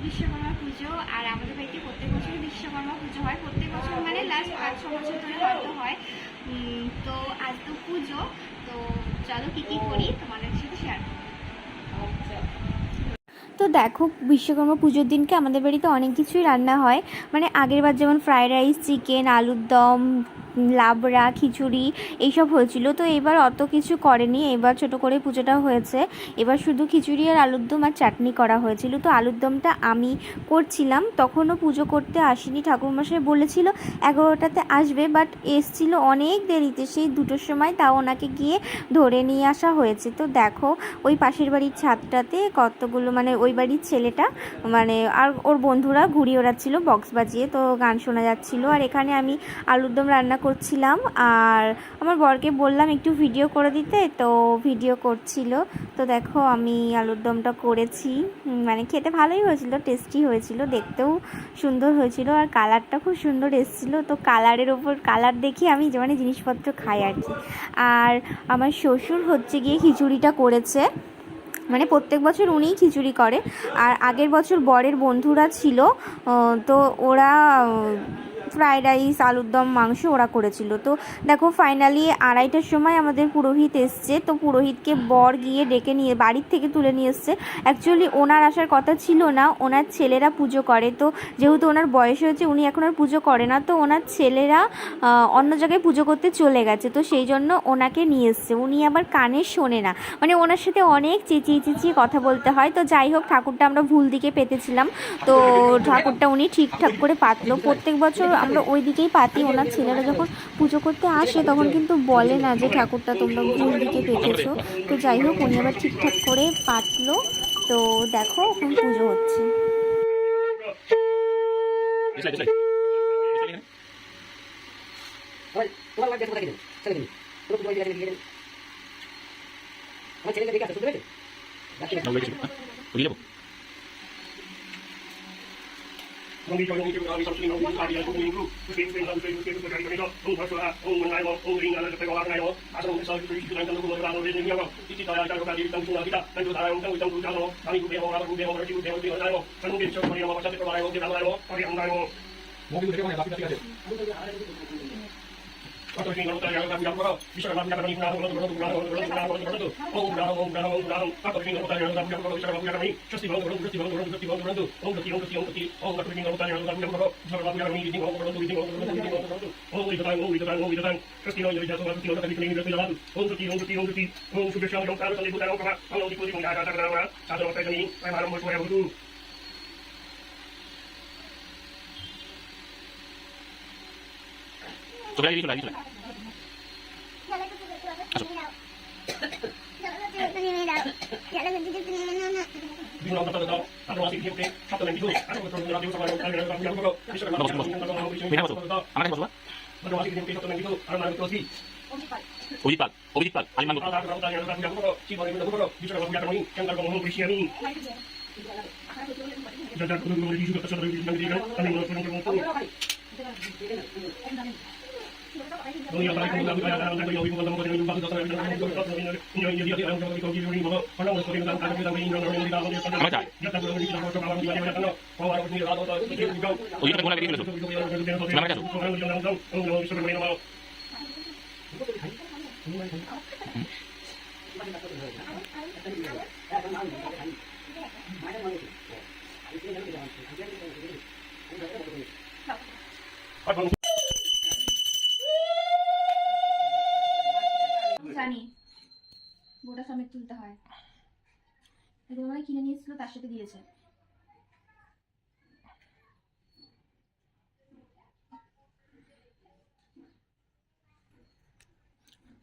বিশ্বকর্মা পুজো। আর আমাদের বাড়িতে প্রত্যেক বছরই বিশ্বকর্মা পুজো হয়, প্রত্যেক বছর মানে লাস্ট 5-6 বছর ধরে হয়তো হয়। তো আজ তো পুজো, তো চলো কী কী করি তোমাদের সাথে শেয়ার করবো। তো দেখো, বিশ্বকর্মা পুজোর দিনকে আমাদের বাড়িতে অনেক কিছুই রান্না হয়। মানে আগের বার যেমন ফ্রায়েড রাইস, চিকেন, আলুর দম, লাবড়া, খিচুড়ি এইসব হয়েছিল। তো এবার অত কিছু করেনি, এবার ছোটো করে পুজোটা হয়েছে। এবার শুধু খিচুড়ি আর আলুর দম আর চাটনি করা হয়েছিল। তো আলুর দমটা আমি করছিলাম, তখনও পুজো করতে আসেনি। ঠাকুরমশাই বলেছিল 11টাতে আসবে, বাট এসছিল অনেক দেরিতে, সেই 2টোর সময়। তাও ওনাকে গিয়ে ধরে নিয়ে আসা হয়েছে। তো দেখো, ওই পাশের বাড়ির ছাদটাতে কতগুলো, মানে ওই বাড়ির ছেলেটা মানে আর ওর বন্ধুরা ঘুড়ি ওড়াচ্ছিল বক্স বাজিয়ে, তো গান শোনা যাচ্ছিল। আর এখানে আমি আলুর দম রান্না করছিলাম, আর আমার বরকে বললাম একটু ভিডিও করে দিতে, তো ভিডিও করছিল। তো দেখো, আমি আলুর দমটা করেছি, মানে খেতে ভালোই হয়েছিল, টেস্টি হয়েছিল, দেখতেও সুন্দর হয়েছিল, আর কালারটা খুব সুন্দর এসেছিলো। তো কালারের ওপর কালার দেখে আমি মানে জিনিসপত্র খাই আর কি। আর আমার শ্বশুর হচ্ছে গিয়ে খিচুড়িটা করেছে, মানে প্রত্যেক বছর উনিই খিচুড়ি করে। আর আগের বছর বরের বন্ধুরা ছিল, তো ওরা ফ্রায়েড রাইস, আলুর দম, মাংস ওরা করেছিল। তো দেখো, ফাইনালি 2:30টার সময় আমাদের পুরোহিত এসছে। তো পুরোহিতকে বর গিয়ে ডেকে নিয়ে বাড়ির থেকে তুলে নিয়ে এসছে। অ্যাকচুয়ালি ওনার আসার কথা ছিল না, ওনার ছেলেরা পুজো করে। তো যেহেতু ওনার বয়স হয়েছে, উনি এখন আর পুজো করে না, তো ওনার ছেলেরা অন্য জায়গায় পুজো করতে চলে গেছে। তো সেই জন্য ওনাকে নিয়ে এসছে। উনি আবার কানে শোনে না, মানে ওনার সাথে অনেক চেঁচিয়ে কথা বলতে হয়। তো যাই হোক, ঠাকুরটা আমরা ভুল দিকে পেতেছিলাম, তো ঠাকুরটা উনি ঠিকঠাক করে পাতলো। প্রত্যেক বছর আমরা ওই দিকেই পাতি। ওনার ছেলেরা যখন পুজো করতে আসে তখন কিন্তু বলে না যে ঠাকুরটা তোমরা ভুল দিকে পেতেছো। তো যাই হোক, উনি আবার ঠিকঠাক করে পাতলো। তো দেখো, এখন পুজো হচ্ছে। অভিজিৎ পাল আলিমান জানি গোটা সমেত তুলতে হয়, এগুলো মানে কিনে নিয়ে এসেছিল, তার সাথে দিয়েছে।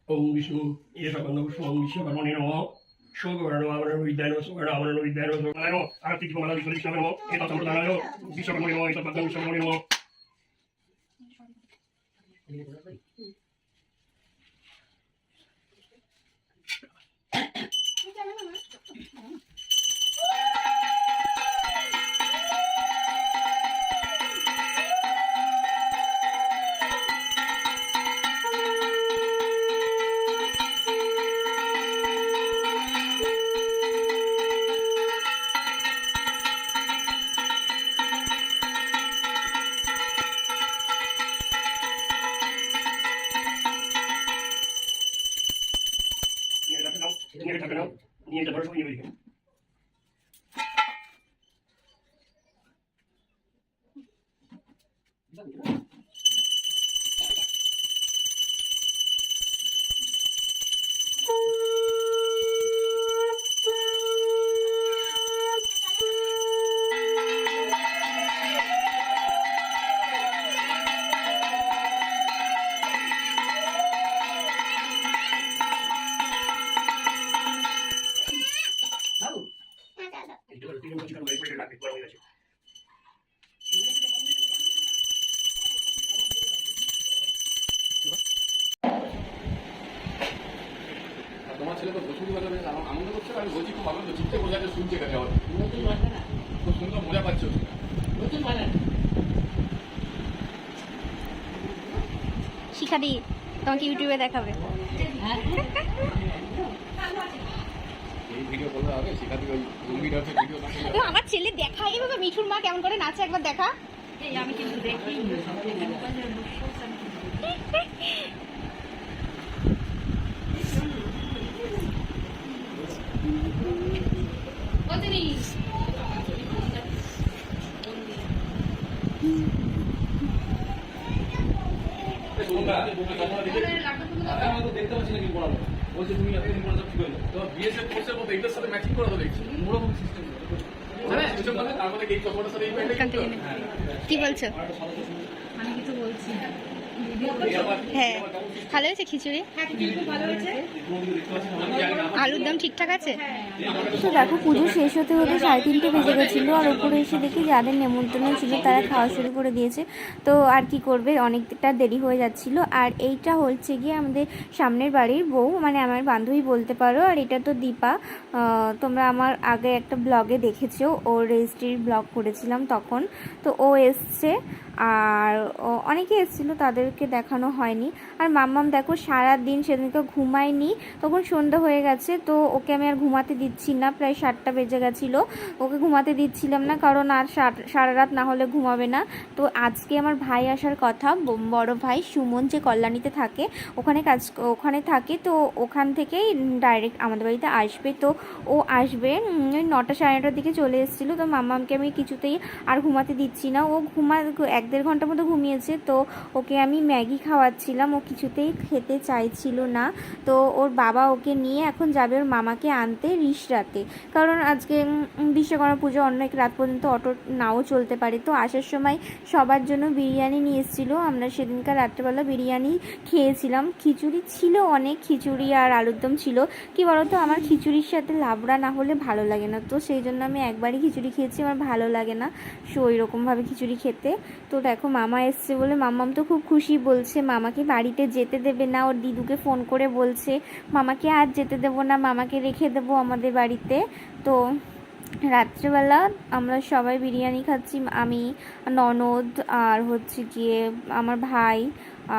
ওম বিষ্ণু ঈশাবন্ধ পুষ্পম বিশ্বকর্মণে নমঃ শোকবর্ণমাবরণ বিদ্যায় নমঃ শোকবর্ণাবরণ বিদ্যায় নমঃ শোকবর্ণায় নমঃ আরতি দীপমালা বিশ্বকৃষ্ণ নমঃ এতৎ সম্প্রদানায় বিশ্বকর্মণে নমঃ এতৎ পদ্ম বিশ্বকর্মণে নমঃ। আমার সবাই নিয়ে গেছে তোমার ছেলে তো প্রচুর ভালো বেশ আনন্দ করছে আমি বলছি খুব আনন্দ চিত্তে বোঝা যাচ্ছে শুনছে এখানে আবার খুব সুন্দর মজা পাচ্ছ শিখাদি তোমাকে ইউটিউবে দেখাবে। এই ভিডিও করলে হবে সেখানে ওই ভিডিও তো আমার ছেলে দেখা এভাবে মিঠুর মা কেমন করে নাচে একবার দেখা। আমি কিন্তু দেখি দেখতে পাচ্ছি না কি পড়াবো বলছে তুমি এতদিন পড়া ঠিক হয়ে তো বিএসএফ কোর্সের মধ্যে এইটার সাথে ম্যাচিং করা তো দেখছি ওরকম সিস্টেম তার মধ্যে এই চকলেটের সাথে এই প্যান্টটা কি বলছো? আমি কিছু বলছি না। হ্যাঁ ভালো হয়েছে খিচুড়ি, হ্যাঁ খিচুড়ি খুব ভালো হয়েছে। আলুর দম ঠিকঠাক আছে। তো দেখো পুজো শেষ হতে হতে 3:30 বেজে গেছিলো, আর উপরে এসে দেখি যাদের নেমন্তন্ন ছিল তারা খাওয়া শুরু করে দিয়েছে। তো আর কি করবে, অনেকটা দেরি হয়ে যাচ্ছিলো। আর এইটা হচ্ছে গিয়ে আমাদের সামনের বাড়ির বউ, মানে আমার বান্ধবী বলতে পারো। আর এটা তো দীপা, তোমরা আমার আগে একটা ব্লগে দেখেছো, ওর রেজিস্ট্রির ব্লগ করেছিলাম তখন। তো ও এসছে আর অনেকে এসেছিলো, তাদেরকে দেখানো হয়নি। আর মাম্মাম দেখো সারা দিন সেদিনকে ঘুমায়নি, তখন সন্ধ্যা হয়ে গেছে। তো ওকে আমি আর ঘুমাতে দিচ্ছি না, প্রায় 7টা বেজে গেছিলো। ওকে ঘুমাতে দিচ্ছিলাম না, কারণ আর সারা রাত না হলে ঘুমাবে না। তো আজকে আমার ভাই আসার কথা, বড় ভাই সুমন, যে কল্যাণীতে থাকে, ওখানে থাকে। তো ওখান থেকেই ডাইরেক্ট আমাদের বাড়িতে আসবে। তো ও আসবে 9টা 9:30টার দিকে চলে এসেছিলো। তো মাম্মামকে আমি কিছুতেই আর ঘুমাতে দিচ্ছি না, ও 1-1.5 ঘন্টার মতো ঘুমিয়েছে। তো ওকে আমি ম্যাগি খাওয়াচ্ছিলাম, ও কিছুতেই খেতে চাইছিল না। তো ওর বাবা ওকে নিয়ে এখন যাবে ওর মামাকে আনতে রিসরাতে, কারণ আজকে বিশ্বকর্মা পুজো, অনেক রাত পর্যন্ত অটো নাও চলতে পারে। তো আসার সময় সবার জন্য বিরিয়ানি নিয়ে এসেছিলো। আমরা সেদিনকার রাত্রেবেলা বিরিয়ানি খেয়েছিলাম, খিচুড়ি ছিল অনেক, খিচুড়ি আর আলুর দম ছিল। কি বলতো, আমার খিচুড়ির সাথে লাবড়া না হলে ভালো লাগে না, তো সেই জন্য আমি একবারই খিচুড়ি খেয়েছি, আমার ভালো লাগে না ওই রকমভাবে খিচুড়ি খেতে। তো দেখো মামা এসছে বলে মাম্মাম তো খুব খুশি, বলছে মামাকে বাড়িতে যেতে দেবে না। ওর দিদুকে ফোন করে বলছে মামাকে আর যেতে দেবো না, মামাকে রেখে দেবো আমাদের বাড়িতে। তো রাত্রেবেলা আমরা সবাই বিরিয়ানি খাচ্ছি, আমি, ননদ, আর হচ্ছে গিয়ে আমার ভাই,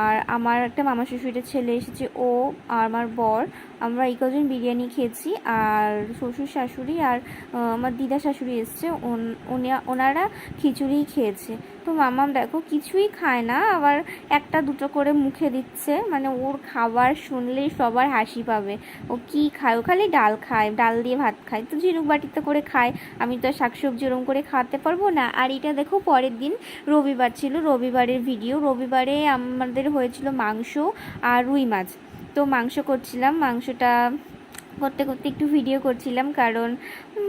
আর আমার একটা মামা শ্বশুরের ছেলে এসেছে, ও আর আমার বর, আমরা এই কজন বিরিয়ানি খেয়েছি। আর শ্বশুর শাশুড়ি আর আমার দিদা শাশুড়ি এসছে, ওনারা খিচুড়িই খেয়েছে। তো মামাম দেখো কিছুই খায় না, আবার 1-2 করে মুখে দিচ্ছে, মানে ওর খাবার শুনলেই সবার হাসি পাবে। ও কি খায়, ও খালি ডাল খায়, ডাল দিয়ে ভাত খায়, তো ঝিনুক বাটিতে করে খায়। আমি তো শাকসবজি ওরম করে খাওয়াতে পারবো না। আর এটা দেখো পরের দিন রবিবার ছিল, রবিবারের ভিডিও। রবিবারে আমাদের হয়েছিল মাংস আর রুই মাছ। তো মাংস করছিলাম, মাংসটা করতে করতে একটু ভিডিও করছিলাম, কারণ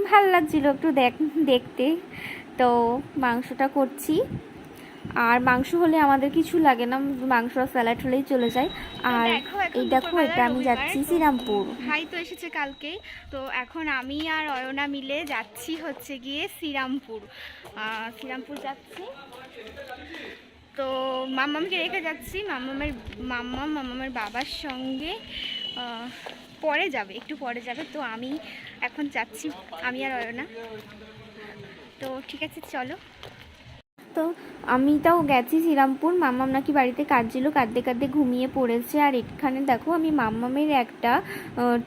ভাল লাগছিল একটু দেখতে। তো মাংসটা করছি, আর মাংস হলে আমাদের কিছু লাগে না, মাংস আর স্যালাড হলেই চলে যায়। আর এই দেখো এটা আমি যাচ্ছি শ্রীরামপুর। ভাই তো এসেছে কালকেই, তো এখন আমি আর অয়না মিলে যাচ্ছি হচ্ছে গিয়ে শ্রীরামপুর যাচ্ছি। তো মাম্মামকে রেখে যাচ্ছি, মাম্মামের বাবার সঙ্গে পরে যাবে, একটু পরে যাবে। তো আমি এখন যাচ্ছি, আমি আর অয়না। তো ঠিক আছে চলো। তো তো আমি তাও গেছি শ্রীরামপুর। মাম্মাম নাকি বাড়িতে কাঁদছিল, কাঁদতে কাঁদতে ঘুমিয়ে পড়েছে। আর এখানে দেখো আমি মাম্মামের একটা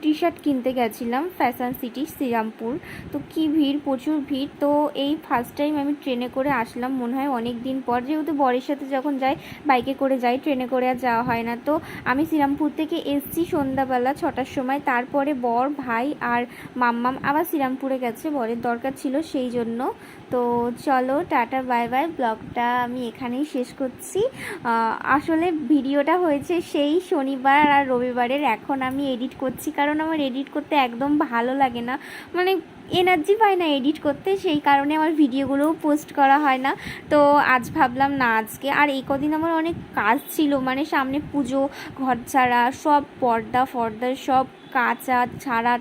টি শার্ট কিনতে গেছিলাম ফ্যাশন সিটি শ্রীরামপুর। তো কি ভিড়, প্রচুর ভিড়। তো এই ফার্স্ট টাইম আমি ট্রেনে করে আসলাম মনে হয় অনেক দিন পর, যেহেতু বরের সাথে যখন যাই বাইকে করে যাই, ট্রেনে করে আর যাওয়া হয় না। তো আমি শ্রীরামপুর থেকে এসছি সন্ধ্যাবেলা 6টার সময়। তারপরে বর, ভাই আর মাম্মাম আবার শ্রীরামপুরে গেছে, বরের দরকার ছিল সেই জন্য। তো চলো টাটা বাই বাই, ব্লগটা আমি এখানেই শেষ করছি। আসলে ভিডিওটা হয়েছে সেই শনিবার আর রবিবারের। এখন আমি এডিট করছি, কারণ আমার এডিট করতে একদম ভালো লাগে না, মানে এনার্জি পাই না এডিট করতে, সেই কারণে আমার ভিডিওগুলোও পোস্ট করা হয় না। তো আজ ভাবলাম না আজকে, আর এই কদিন আমার অনেক কাজ ছিল, মানে সামনে পুজো, ঘর ছাড়া সব পর্দা সব কাঁচা ছাড়া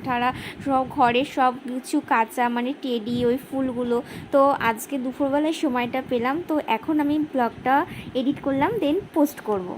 ঠাড়া সব ঘরের সব কিছু কাঁচা, মানে টেডি ওই ফুলগুলো। তো আজকে দুপুরবেলায় সময়টা পেলাম, তো এখন আমি ব্লগটা এডিট করলাম, দেন পোস্ট করব।